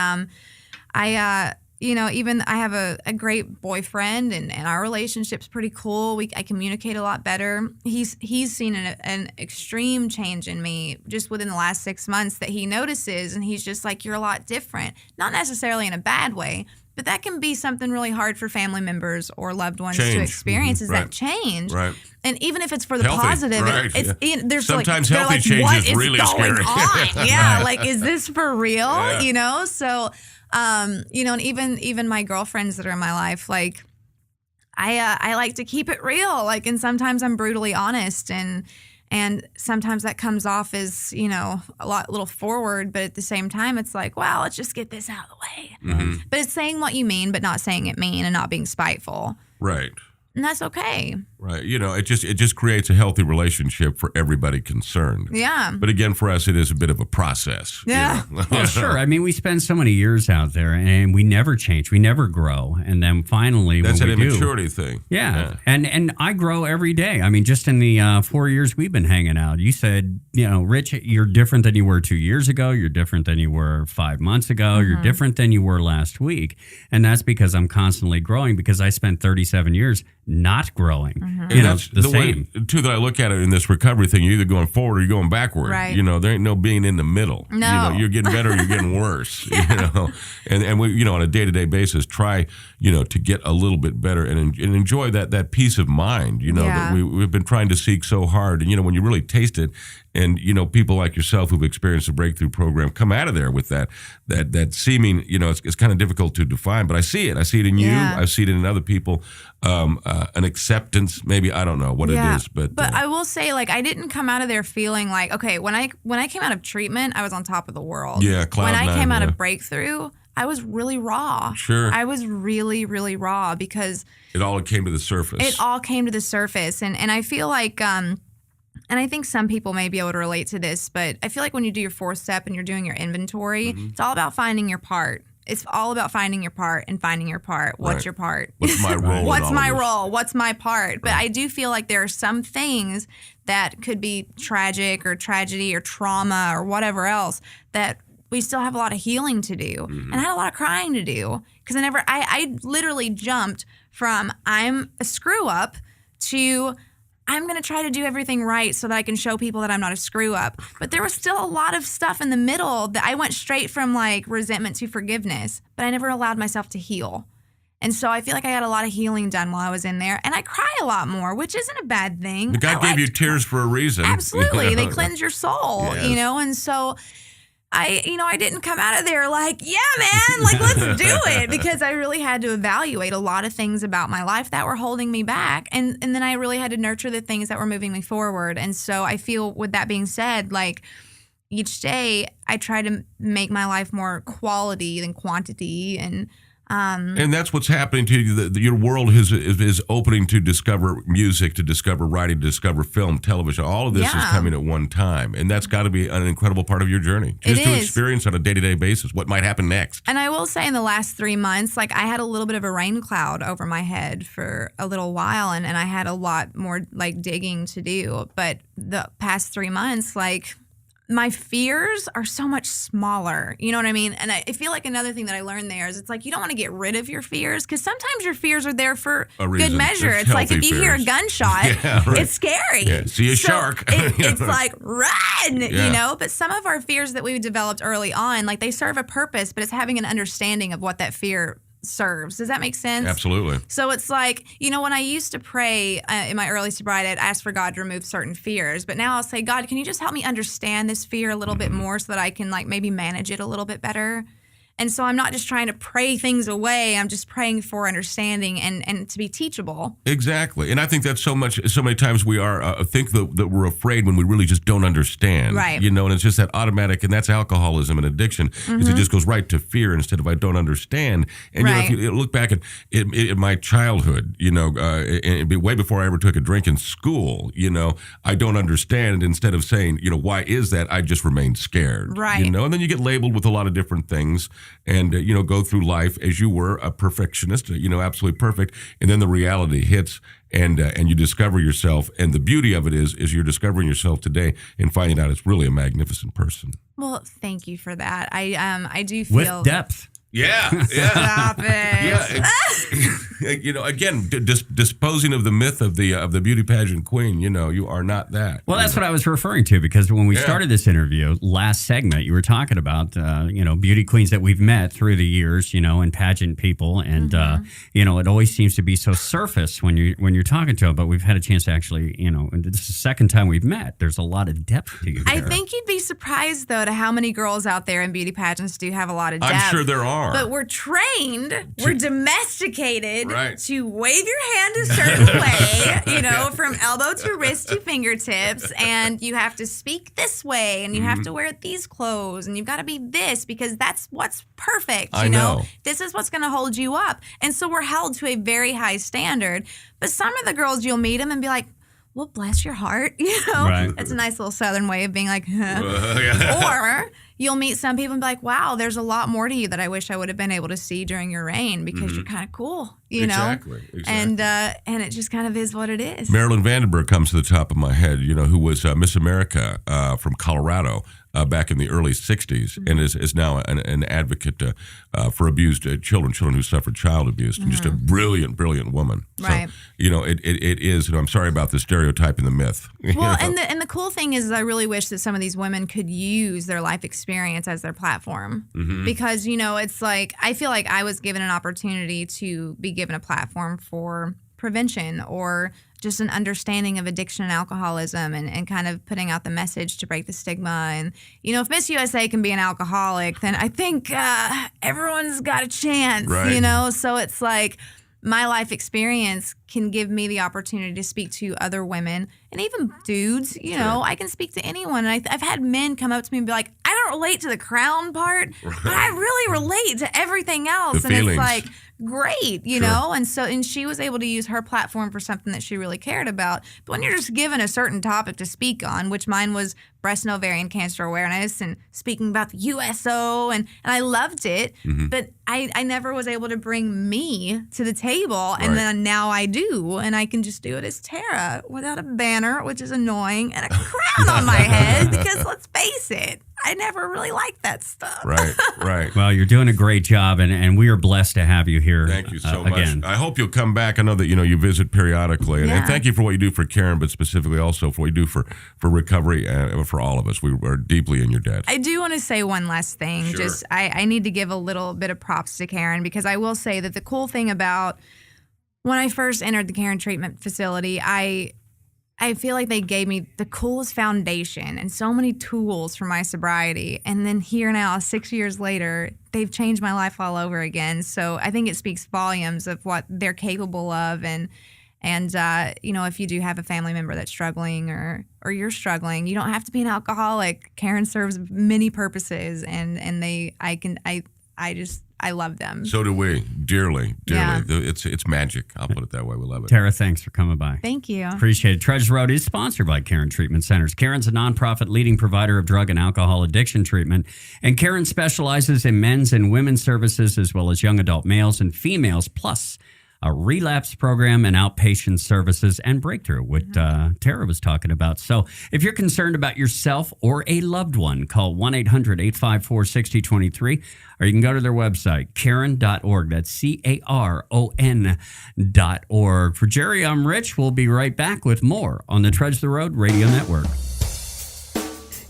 I even I have a great boyfriend and our relationship's pretty cool. I communicate a lot better. He's seen an extreme change in me just within the last 6 months that he notices. And he's just like, you're a lot different, not necessarily in a bad way, but that can be something really hard for family members or loved ones to experience is that change. Right. And even if it's for the Healthy, positive, right, there's sometimes like, healthy like, change what is really going scary. on? Yeah, like, is this for real? Yeah. So, and even my girlfriends that are in my life, like, I like to keep it real. Like, and sometimes I'm brutally honest and sometimes that comes off as, a little forward, but at the same time, it's like, well, let's just get this out of the way. But it's saying what you mean, but not saying it mean and not being spiteful. Right. And that's okay. Right. It just creates a healthy relationship for everybody concerned. Yeah. But again, for us, it is a bit of a process. Yeah. Well, sure. I mean, we spend so many years out there and we never change. We never grow. And then finally, that's when an we do, immaturity thing. Yeah. And I grow every day. I mean, just in the 4 years we've been hanging out, you said, Rich, you're different than you were 2 years ago. You're different than you were 5 months ago. You're different than you were last week. And that's because I'm constantly growing because I spent 37 years not growing. Mm-hmm. You know, that's the same. way, too, that I look at it in this recovery thing. You're either going forward or you're going backward. Right. You know, there ain't no being in the middle. No. You know, you're getting better or you're getting worse. You know, and we, you know, on a day-to-day basis, try, you know, to get a little bit better and enjoy that peace of mind, you know, that we've been trying to seek so hard. And, you know, when you really taste it, and, you know, people like yourself who've experienced the breakthrough program come out of there with that seeming, you know, it's kind of difficult to define, but I see it. I see it in you. I see it in other people. An acceptance, maybe, I don't know what it is, but I will say, like, I didn't come out of there feeling like, okay, when I came out of treatment, I was on top of the world. Yeah, cloud when I nine, came out of breakthrough, I was really raw. Sure. I was really, really raw because it all came to the surface. It all came to the surface. And I feel like, and I think some people may be able to relate to this, but I feel like when you do your 4th step and you're doing your inventory, it's all about finding your part. It's all about finding your part and finding your part. What's your part? What's my role? What's my role? What's my part? But I do feel like there are some things that could be tragic or tragedy or trauma or whatever else that we still have a lot of healing to do. And I had a lot of crying to do because I literally jumped from I'm a screw up to I'm going to try to do everything right so that I can show people that I'm not a screw up. But there was still a lot of stuff in the middle that I went straight from like resentment to forgiveness, but I never allowed myself to heal. And so I feel like I got a lot of healing done while I was in there. And I cry a lot more, which isn't a bad thing. God gave you tears for a reason. Absolutely. You know? They cleanse your soul, you know? And so I didn't come out of there like, yeah, man, like, let's do it. Because I really had to evaluate a lot of things about my life that were holding me back. And then I really had to nurture the things that were moving me forward. And so I feel with that being said, like each day I try to make my life more quality than quantity. And that's what's happening to you. Your world is opening to discover music, to discover writing, to discover film, television. All of this is coming at one time. And that's got to be an incredible part of your journey. Just to experience on a day-to-day basis what might happen next. And I will say in the last 3 months, like I had a little bit of a rain cloud over my head for a little while. And I had a lot more like digging to do. But the past 3 months, like my fears are so much smaller. You know what I mean? And I feel like another thing that I learned there is it's like you don't want to get rid of your fears because sometimes your fears are there for good measure. It's like if you hear a gunshot, it's scary. Yeah. See a shark. It's like, run, you know? But some of our fears that we developed early on, like they serve a purpose, but it's having an understanding of what that fear serves. Does that make sense? Absolutely. So it's like, you know, when I used to pray in my early sobriety, I'd ask for God to remove certain fears. But now I'll say, God, can you just help me understand this fear a little bit more so that I can like maybe manage it a little bit better? And so I'm not just trying to pray things away. I'm just praying for understanding and to be teachable. Exactly. And I think that's so many times we are think that we're afraid when we really just don't understand. Right. You know, and it's just that automatic, and that's alcoholism and addiction, is it just goes right to fear instead of I don't understand. And, you know, if you look back at my childhood, you know, way before I ever took a drink in school, you know, I don't understand. Instead of saying, you know, why is that? I just remain scared. Right. You know, and then you get labeled with a lot of different things. And, you know, go through life as you were a perfectionist, you know, absolutely perfect. And then the reality hits and you discover yourself. And the beauty of it is you're discovering yourself today and finding out it's really a magnificent person. Well, thank you for that. I do feel with depth. Yeah. Stop it. Yeah. You know, again, disposing of the myth of the beauty pageant queen. You know, you are not that. Well, that's what I was referring to because when we started this interview, last segment, you were talking about, you know, beauty queens that we've met through the years, you know, and pageant people. And, you know, it always seems to be so surface when you're talking to them. But we've had a chance to actually, you know, and this is the second time we've met. There's a lot of depth to you there. I think you'd be surprised, though, to how many girls out there in beauty pageants do have a lot of depth. I'm sure there are. But we're trained, we're domesticated Right. to wave your hand a certain way, you know, from elbow to wrist to fingertips. And you have to speak this way and you have to wear these clothes and you've got to be this because that's what's perfect. You know, this is what's going to hold you up. And so we're held to a very high standard. But some of the girls, you'll meet them and be like, well, bless your heart, you know. Right. It's a nice little Southern way of being like, or you'll meet some people and be like, wow, there's a lot more to you that I wish I would have been able to see during your reign because you're kind of cool, you know? Exactly. And it just kind of is what it is. Marilyn Vandenberg comes to the top of my head, you know, who was Miss America from Colorado. back in the early 60s, and is now an advocate for abused children who suffered child abuse. Just a brilliant woman. Right. So, it is, I'm sorry about the stereotype and the myth. Well, and the cool thing is I really wish that some of these women could use their life experience as their platform. Because, it's like, I feel like I was given an opportunity to be given a platform for prevention or just an understanding of addiction and alcoholism and kind of putting out the message to break the stigma. And, if Miss USA can be an alcoholic, then I think everyone's got a chance, Right. So it's like my life experience can give me the opportunity to speak to other women and even dudes, I can speak to anyone. And I've had men come up to me and be like, I don't relate to the crown part, but I really relate to everything else. The and feelings. it's like, great, know? And she was able to use her platform for something that she really cared about. But when you're just given a certain topic to speak on, which mine was breast and ovarian cancer awareness and speaking about the USO, and I loved it, but I never was able to bring me to the table, and Right. then now I do, and I can just do it as Tara without a banner, which is annoying, and a crown on my head, because let's face it, I never really liked that stuff. Right. Well, you're doing a great job, and we are blessed to have you here. Thank you so again. much. I hope you'll come back. I know that you visit periodically, and Yeah. thank you for what you do for Caron, but specifically also for what you do for recovery for all of us. We are deeply in your debt. I do want to say one last thing. Sure. Just I need to give a little bit of props to Caron, because I will say that the cool thing about when I first entered the Caron treatment facility, I feel like they gave me the coolest foundation and so many tools for my sobriety. And then here now, 6 years later, they've changed my life all over again. So I think it speaks volumes of what they're capable of. And if you do have a family member that's struggling or you're struggling, you don't have to be an alcoholic. Caron serves many purposes, and I love them. So do we, dearly. Yeah. It's magic. I'll put it that way. We love it. Tara, thanks for coming by. Thank you. Appreciate it. Trudge Road is sponsored by Caron Treatment Centers. Caron's a nonprofit leading provider of drug and alcohol addiction treatment, and Caron specializes in men's and women's services as well as young adult males and females, plus a relapse program and outpatient services and breakthrough, what Tara was talking about. So if you're concerned about yourself or a loved one, call 1-800-854-6023, or you can go to their website, caron.org. That's CARON.org. For Jerry, I'm Rich. We'll be right back with more on the Trudge the Road Radio Network.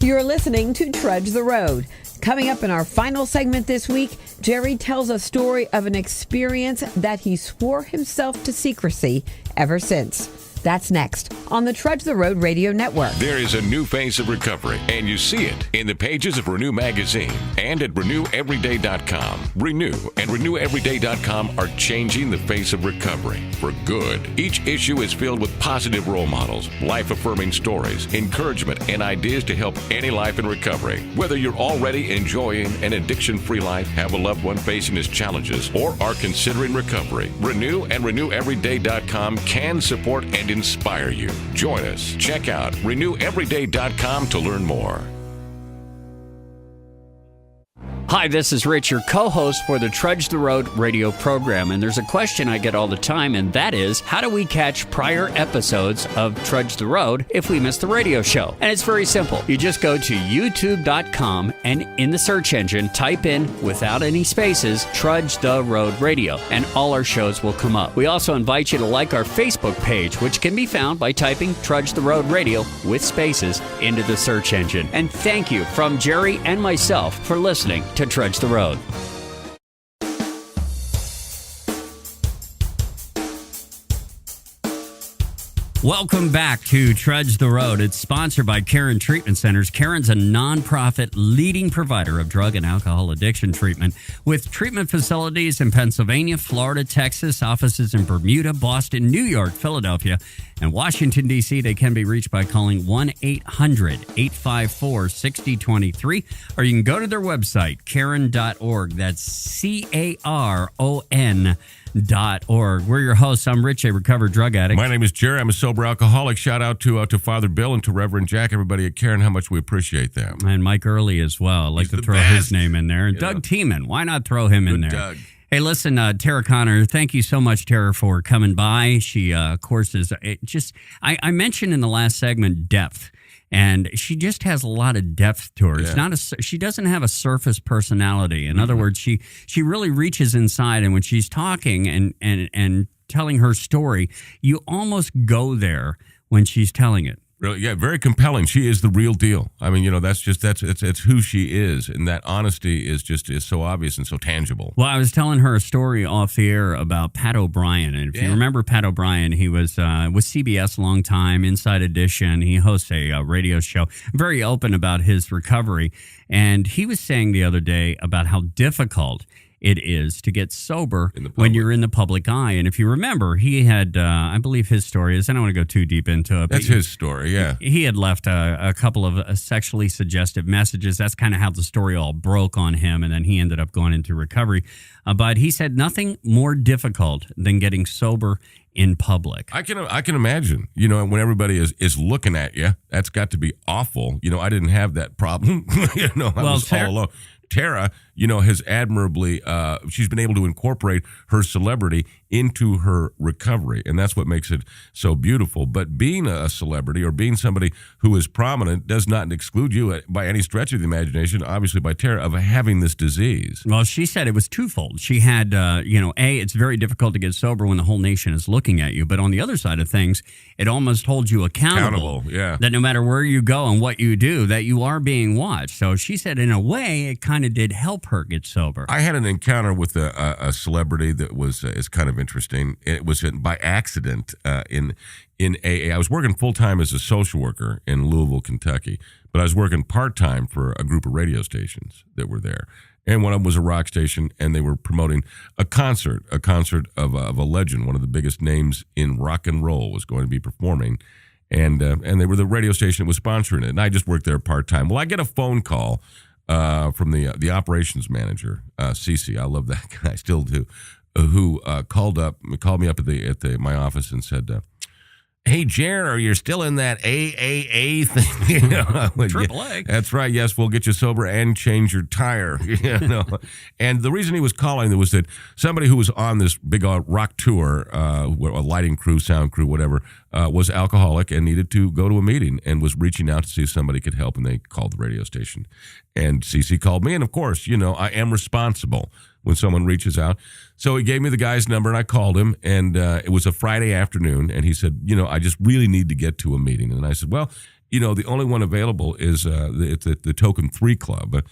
You're listening to Trudge the Road. Coming up in our final segment this week, Jerry tells a story of an experience that he swore himself to secrecy ever since. That's next on the Trudge the Road Radio Network. There is a new face of recovery, and you see it in the pages of Renew Magazine and at RenewEveryday.com. Renew and RenewEveryday.com are changing the face of recovery for good. Each issue is filled with positive role models, life-affirming stories, encouragement, and ideas to help any life in recovery. Whether you're already enjoying an addiction-free life, have a loved one facing his challenges, or are considering recovery, Renew and RenewEveryday.com can support and inspire you. Join us. Check out RenewEveryday.com to learn more. Hi, this is Rich, your co-host for the Trudge the Road radio program, and there's a question I get all the time, and that is, how do we catch prior episodes of Trudge the Road if we miss the radio show? And it's very simple. You just go to youtube.com and in the search engine, type in, without any spaces, Trudge the Road Radio, and all our shows will come up. We also invite you to like our Facebook page, which can be found by typing Trudge the Road Radio with spaces into the search engine. And thank you from Jerry and myself for listening to Trudge the Road. Welcome back to Trudge the Road. It's sponsored by Caron Treatment Centers. Caron's a nonprofit leading provider of drug and alcohol addiction treatment with treatment facilities in Pennsylvania, Florida, Texas, offices in Bermuda, Boston, New York, Philadelphia, and Washington, D.C. They can be reached by calling 1-800-854-6023, or you can go to their website, caron.org. That's CARON.org. We're your hosts. I'm Rich, a recovered drug addict. My name is Jerry. I'm a sober alcoholic. Shout out to Father Bill and to Reverend Jack, everybody at Caron, how much we appreciate them. And Mike Early as well. I'd like to throw his name in there. And Doug Tiemann. Why not throw him in there? Doug. Hey, listen, Tara Connor, thank you so much, Tara, for coming by. She, of course, is just, I mentioned in the last segment depth. And she just has a lot of depth to her. It's Yeah. not she doesn't have a surface personality. In other words, she really reaches inside, and when she's talking and telling her story, you almost go there when she's telling it. Really, yeah, very compelling. She is the real deal. I mean, it's who she is, and that honesty is so obvious and so tangible. Well, I was telling her a story off the air about Pat O'Brien, and if you remember Pat O'Brien, he was with CBS a long time, Inside Edition. He hosts a radio show, very open about his recovery, and he was saying the other day about how difficult it is to get sober when you're in the public eye. And if you remember, he had, I believe his story is, I don't want to go too deep into it. That's his story, yeah. He had left a couple of sexually suggestive messages. That's kind of how the story all broke on him, and then he ended up going into recovery. But he said nothing more difficult than getting sober in public. I can imagine, when everybody is looking at you, that's got to be awful. I didn't have that problem. I was all alone. Tara, has admirably, she's been able to incorporate her celebrity into her recovery, and that's what makes it so beautiful. But being a celebrity or being somebody who is prominent does not exclude you by any stretch of the imagination, obviously by Tara, of having this disease. Well, she said it was twofold. She had, it's very difficult to get sober when the whole nation is looking at you, but on the other side of things, it almost holds you accountable. Yeah. That no matter where you go and what you do, that you are being watched. So she said in a way, it kind of did help her get sober. I had an encounter with a celebrity that is kind of interesting. It was by accident in AA. I was working full-time as a social worker in Louisville, Kentucky, but I was working part-time for a group of radio stations that were there. And one of them was a rock station, and they were promoting a concert of a legend. One of the biggest names in rock and roll was going to be performing. And they were the radio station that was sponsoring it. And I just worked there part-time. Well, I get a phone call from the operations manager, Cece. I love that guy, still do. Who called me up at my office and said, "Hey, Jer, you're still in that AAA thing?" AAA. That's right. Yes, we'll get you sober and change your tire. And the reason he was calling was that somebody who was on this big rock tour, a lighting crew, sound crew, whatever, was alcoholic and needed to go to a meeting and was reaching out to see if somebody could help. And they called the radio station. And Cece called me. And of course, I am responsible when someone reaches out. So he gave me the guy's number, and I called him, and it was a Friday afternoon, and he said, I just really need to get to a meeting. And I said, well, the only one available is the Token 3 Club,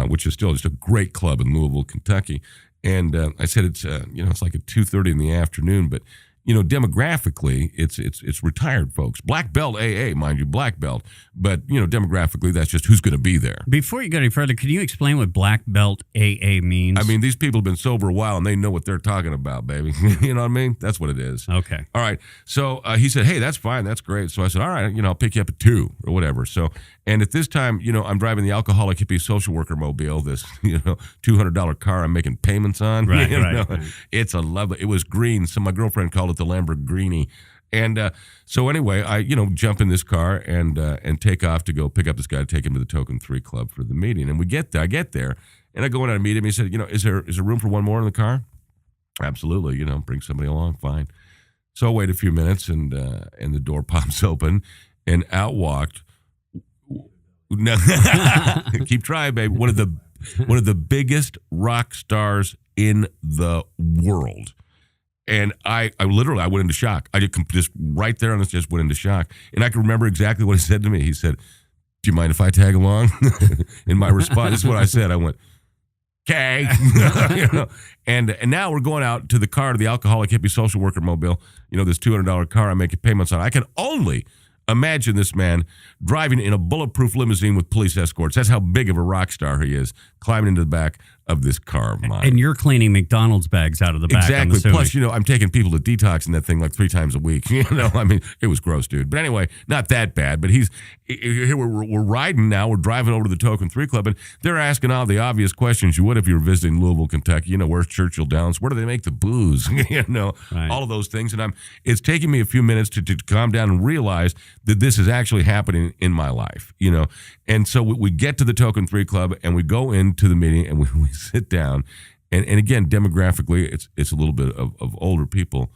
which is still just a great club in Louisville, Kentucky. And I said, it's like at 2:30 in the afternoon, but demographically, it's retired folks. Black belt AA, mind you, black belt. But, demographically, that's just who's going to be there. Before you go any further, can you explain what black belt AA means? I mean, these people have been sober a while, and they know what they're talking about, baby. You know what I mean? That's what it is. Okay. All right. So he said, hey, that's fine. That's great. So I said, all right, I'll pick you up at 2 or whatever. So, and at this time, I'm driving the alcoholic hippie social worker mobile, this, $200 car I'm making payments on. Right, right. It's a lovely, it was green. So my girlfriend called it the Lamborghini. And so anyway, I jump in this car and take off to go pick up this guy to take him to the Token 3 Club for the meeting. And I get there, and I go in and I meet him. He said, is there room for one more in the car? Absolutely. Bring somebody along, fine. So I wait a few minutes, and the door pops open, and out walked. No, keep trying, baby. One of the biggest rock stars in the world. And I literally went into shock. I just right there on this just went into shock. And I can remember exactly what he said to me. He said, "Do you mind if I tag along?" In my response, this is what I said. I went, "Okay." And now we're going out to the car, to the alcoholic hippie social worker mobile. This $200 car I'm making payments on. I can only imagine this man driving in a bulletproof limousine with police escorts. That's how big of a rock star he is, climbing into the back of this car of mine. And you're cleaning McDonald's bags out of the back. Exactly. Plus, I'm taking people to detox in that thing like 3 times a week. I mean, it was gross, dude. But anyway, not that bad. But here we're riding now. We're driving over to the Token 3 Club, and they're asking all the obvious questions you would if you were visiting Louisville, Kentucky. Where's Churchill Downs? Where do they make the booze? Right. All of those things. And it's taking me a few minutes to calm down and realize that this is actually happening in my life. And so we get to the Token 3 Club, and we go into the meeting, and we sit down. And again, demographically, it's a little bit of older people.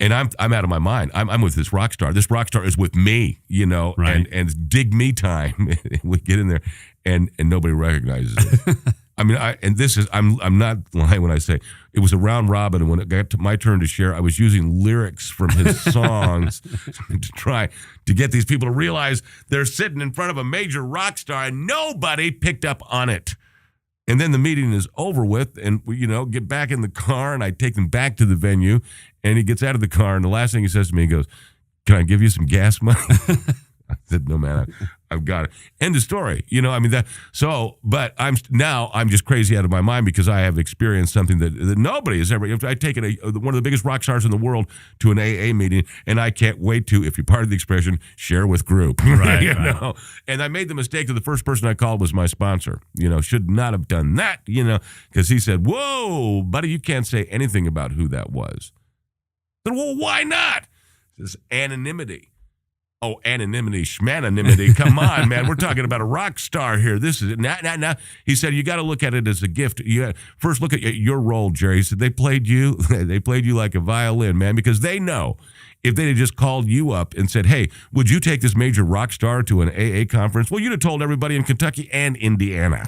And I'm out of my mind. I'm with this rock star. This rock star is with me, Right. and it's dig me time. We get in there, and nobody recognizes it. I mean, I'm not lying when I say it was a round robin, and when it got to my turn to share, I was using lyrics from his songs to try to get these people to realize they're sitting in front of a major rock star, and nobody picked up on it. And then the meeting is over with, and we, get back in the car, and I take them back to the venue, and he gets out of the car, and the last thing he says to me, he goes, "Can I give you some gas money?" I said, "No, man, I've got it." End of story. But I'm just crazy out of my mind because I have experienced something that nobody has ever. I've taken one of the biggest rock stars in the world to an AA meeting, and I can't wait to, if you're part of the expression, share with group. Right, Right. And I made the mistake that the first person I called was my sponsor. Should not have done that. Because he said, "Whoa, buddy, you can't say anything about who that was." I said, "Well, why not?" This anonymity. Oh, anonymity, schmanonymity. Come on, man. We're talking about a rock star here. This is it. Now. He said, you got to look at it as a gift. First, look at your role, Jerry. He said, they played you like a violin, man, because they know if they had just called you up and said, "Hey, would you take this major rock star to an AA conference?" Well, you'd have told everybody in Kentucky and Indiana,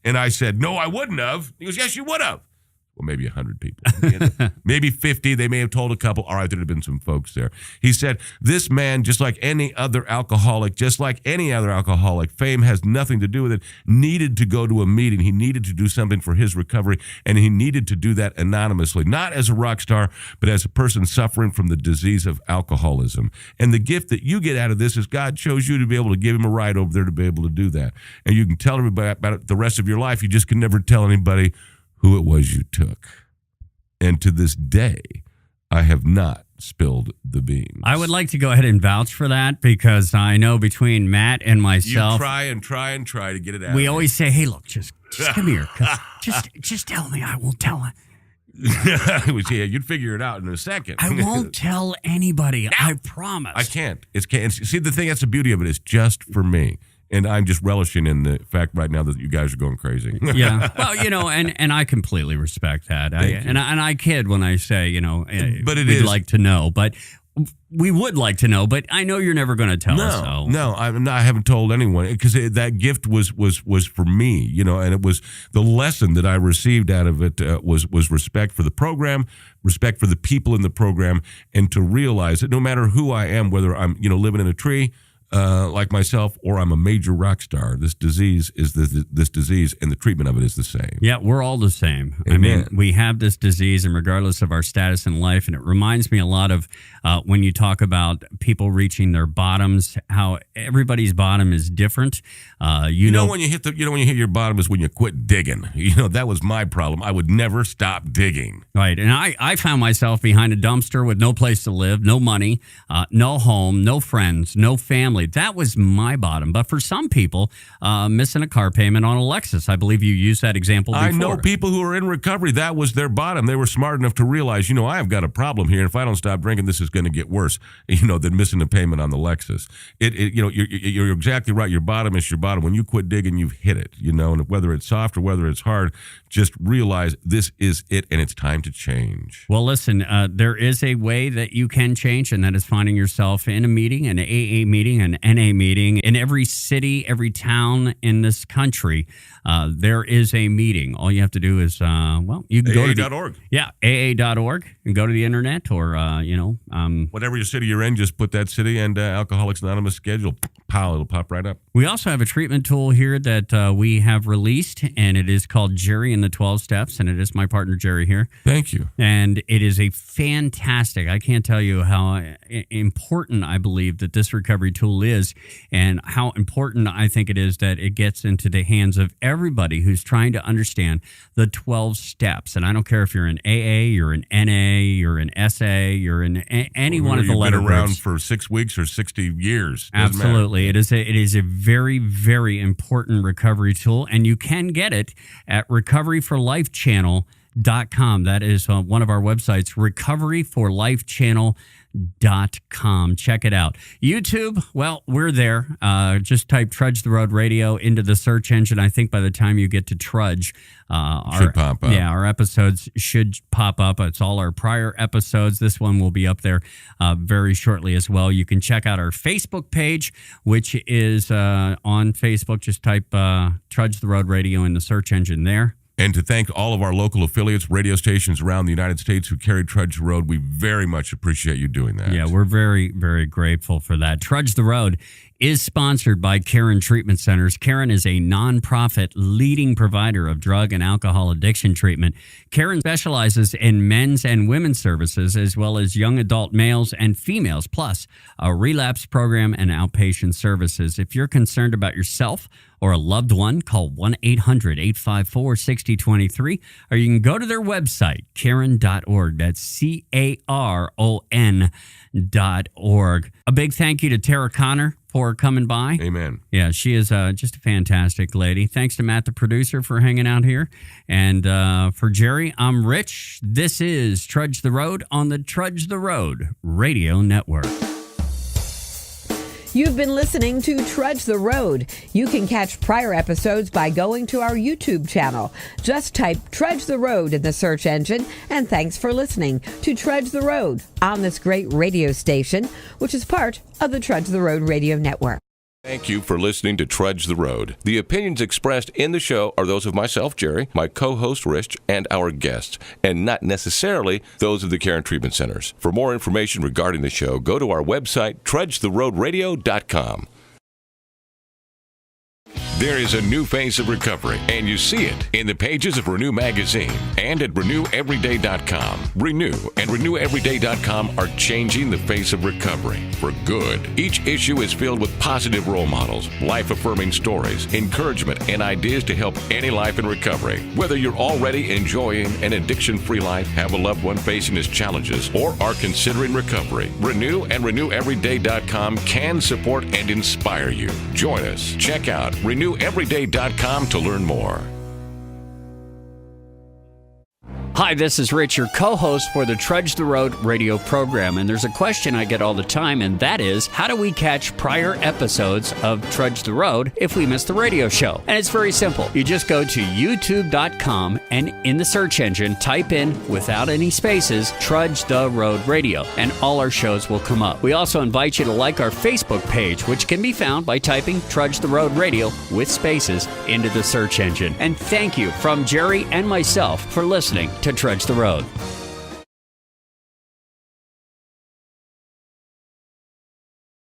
And I said, "No, I wouldn't have." He goes, "Yes, you would have." Well, maybe 100 people. Maybe 50. They may have told a couple. All right, there'd have been some folks there. He said, this man, just like any other alcoholic, fame has nothing to do with it, needed to go to a meeting. He needed to do something for his recovery, and he needed to do that anonymously, not as a rock star, but as a person suffering from the disease of alcoholism. And the gift that you get out of this is God chose you to be able to give him a ride over there to be able to do that. And you can tell everybody about it the rest of your life. You just can never tell anybody who it was you took. And to this day, I have not spilled the beans. I would like to go ahead and vouch for that because I know between Matt and myself, you try to get it out. We always say, "Hey, look, just come here. Just tell me. I won't tell him. Yeah, you'd figure it out in a second. I won't tell anybody. I promise. I can't. See, the thing that's the beauty of it is just for me. And I'm just relishing in the fact right now that you guys are going crazy. Yeah. Well, and I completely respect that. I kid when I say, but we'd like to know. But we would like to know, but I know you're never going to tell us. So. No, I haven't told anyone because that gift was for me, and it was the lesson that I received out of it was respect for the program, respect for the people in the program, and to realize that no matter who I am, whether I'm, living in a tree, like myself, or I'm a major rock star, this disease is this disease, and the treatment of it is the same. Yeah, we're all the same. Amen. I mean, we have this disease, and regardless of our status in life, and it reminds me a lot of when you talk about people reaching their bottoms, how everybody's bottom is different. When you hit your bottom is when you quit digging. That was my problem. I would never stop digging. Right, and I found myself behind a dumpster with no place to live, no money, no home, no friends, no family. That was my bottom. But for some people, missing a car payment on a Lexus, I believe you used that example before. I know people who are in recovery. That was their bottom. They were smart enough to realize, I've got a problem here. And if I don't stop drinking, this is going to get worse, than missing a payment on the Lexus. You're exactly right. Your bottom is your bottom. When you quit digging, you've hit it, and whether it's soft or whether it's hard, just realize this is it and it's time to change. Well, listen, there is a way that you can change, and that is finding yourself in a meeting, an AA meeting, an NA meeting. In every city, every town in this country, there is a meeting. All you have to do is, you can go to AA.org. Yeah, AA.org, and go to the internet or, whatever your city you're in, just put that city and Alcoholics Anonymous schedule. Pow, it'll pop right up. We also have a treatment tool here that we have released, and it is called Jerry and the 12 Steps, and it is my partner, Jerry, here. Thank you. And it is a fantastic, I can't tell you how important I believe that this recovery tool is, and how important I think it is that it gets into the hands of everybody who's trying to understand the 12 steps. And I don't care if you're an AA, you're an NA, you're an SA, you're in any one of the letter groups. You've been around groups. for 6 weeks or 60 years. Absolutely. It is a very, very important recovery tool, and you can get it at recoveryforlifechannel.com. recoveryforlifechannel.com. That is one of our websites, recoveryforlifechannel.com. Check it out. YouTube, well, we're there. Just type Trudge the Road Radio into the search engine. I think by the time you get to Trudge, should pop up. Yeah, our episodes should pop up. It's all our prior episodes. This one will be up there very shortly as well. You can check out our Facebook page, which is on Facebook. Just type Trudge the Road Radio in the search engine there. And to thank all of our local affiliates, radio stations around the United States who carry Trudge the Road, we very much appreciate you doing that. Yeah, we're very, very grateful for that. Trudge the Road is sponsored by Caron Treatment Centers. Caron is a nonprofit leading provider of drug and alcohol addiction treatment. Caron specializes in men's and women's services, as well as young adult males and females, plus a relapse program and outpatient services. If you're concerned about yourself or a loved one, call 1-800-854-6023, or you can go to their website, caron.org. That's CARON.org. A big thank you to Tara Connor for coming by. Amen. Yeah, she is just a fantastic lady. Thanks to Matt, the producer, for hanging out here. And for Jerry, I'm Rich. This is Trudge the Road on the Trudge the Road Radio Network. You've been listening to Trudge the Road. You can catch prior episodes by going to our YouTube channel. Just type Trudge the Road in the search engine, and thanks for listening to Trudge the Road on this great radio station, which is part of the Trudge the Road Radio Network. Thank you for listening to Trudge the Road. The opinions expressed in the show are those of myself, Jerry, my co-host, Rich, and our guests, and not necessarily those of the Caron Treatment Centers. For more information regarding the show, go to our website, trudgetheroadradio.com. There is a new phase of recovery, and you see it in the pages of Renew Magazine and at RenewEveryday.com. Renew and RenewEveryday.com are changing the face of recovery for good. Each issue is filled with positive role models, life-affirming stories, encouragement, and ideas to help any life in recovery. Whether you're already enjoying an addiction-free life, have a loved one facing his challenges, or are considering recovery, Renew and RenewEveryday.com can support and inspire you. Join us. Check out RenewEveryday.com to learn more. Hi, this is Rich, your co-host for the Trudge the Road radio program, and there's a question I get all the time, and that is, how do we catch prior episodes of Trudge the Road if we miss the radio show? And it's very simple. You just go to youtube.com and in the search engine, type in, without any spaces, Trudge the Road Radio, and all our shows will come up. We also invite you to like our Facebook page, which can be found by typing Trudge the Road Radio with spaces into the search engine. And thank you from Jerry and myself for listening to Trudge the Road.